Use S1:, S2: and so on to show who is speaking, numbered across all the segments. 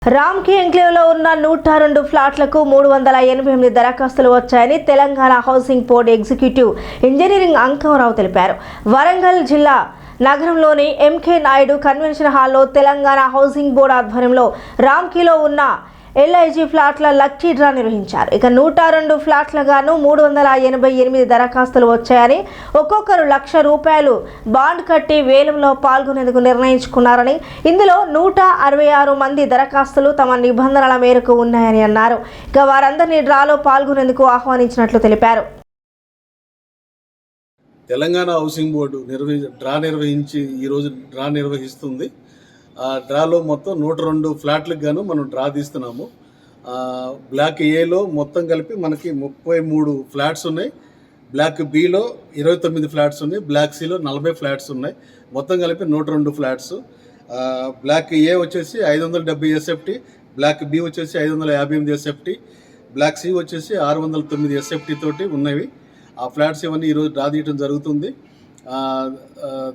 S1: రామ్కి ఎంక్లేవ్లో ఉన్న 102 ఫ్లాట్లకు 388 దరఖాస్తులు వచ్చాయని Telangana housing board executive engineering Ankamarao తెలిపారు. వరంగల్ జిల్లా నగరంలోని ఎంకే నాయుడు కన్వెన్షన్ హాల్లో తెలంగాణ హౌసింగ్ బోర్డు ఆధ్వర్యంలో రామ్కీలో ఉన్న ఎల్ఐజీ ఫ్లాట్ల లక్కీ డ్రా నిర్వహించారు. ఇక 102 ఫ్లాట్ల గాను 388 దరఖాస్తులు వచ్చాయని, ఒక్కొక్కరు ₹1,00,000 బాండ్ కట్టి వేలంలో పాల్గొనేందుకు నిర్ణయించుకున్నారని, ఇందులో 166 మంది దరఖాస్తులు తమ నిబంధనల మేరకు ఉన్నాయని అన్నారు. ఇక వారందరినీ డ్రాలో పాల్గొనేందుకు ఆహ్వానించినట్లు తెలిపారు.
S2: తెలంగాణ హౌసింగ్ బోర్డు ఈరోజు డ్రా నిర్వహిస్తుంది. ఆ డ్రాలో మొత్తం 102 ఫ్లాట్లకు గాను మనం డ్రా తీస్తున్నాము. బ్లాక్ ఏలో మొత్తం కలిపి మనకి 33 ఫ్లాట్స్ ఉన్నాయి. బ్లాక్ బిలో 29 ఫ్లాట్స్ ఉన్నాయి. బ్లాక్ సిలో 40 ఫ్లాట్స్ ఉన్నాయి. మొత్తం కలిపి 102 ఫ్లాట్స్. బ్లాక్ ఏ వచ్చేసి 570 ఎస్ఎఫ్టీ, బ్లాక్ బి వచ్చేసి 558 ఎస్ఎఫ్టీ, బ్లాక్ సి వచ్చేసి 609 ఎస్ఎఫ్టీ తోటి ఉన్నవి. ఆ ఫ్లాట్స్ ఇవన్నీ ఈరోజు డ్రా తీయడం జరుగుతుంది.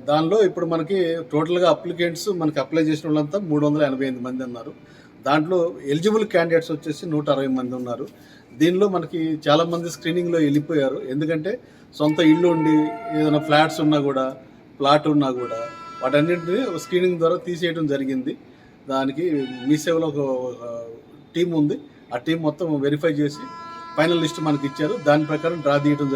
S2: దానిలో ఇప్పుడు మనకి టోటల్గా అప్లికెంట్స్ మనకి అప్లై చేసిన వాళ్ళంతా 388 మంది ఉన్నారు. దాంట్లో ఎలిజిబుల్ క్యాండిడేట్స్ వచ్చేసి 160 మంది ఉన్నారు. దీనిలో మనకి చాలామంది స్క్రీనింగ్లో వెళ్ళిపోయారు. ఎందుకంటే సొంత ఇల్లు ఉండి ఏదైనా ఫ్లాట్స్ ఉన్నా కూడా, ప్లాట్ ఉన్నా కూడా వాటన్నింటినీ స్క్రీనింగ్ ద్వారా తీసేయడం జరిగింది. దానికి మీ సేవలో ఒక టీం ఉంది. ఆ టీం మొత్తం వెరిఫై చేసి ఫైనల్ లిస్ట్ మనకి ఇచ్చారు. దాని ప్రకారం డ్రా తీయడం జరుగుతుంది.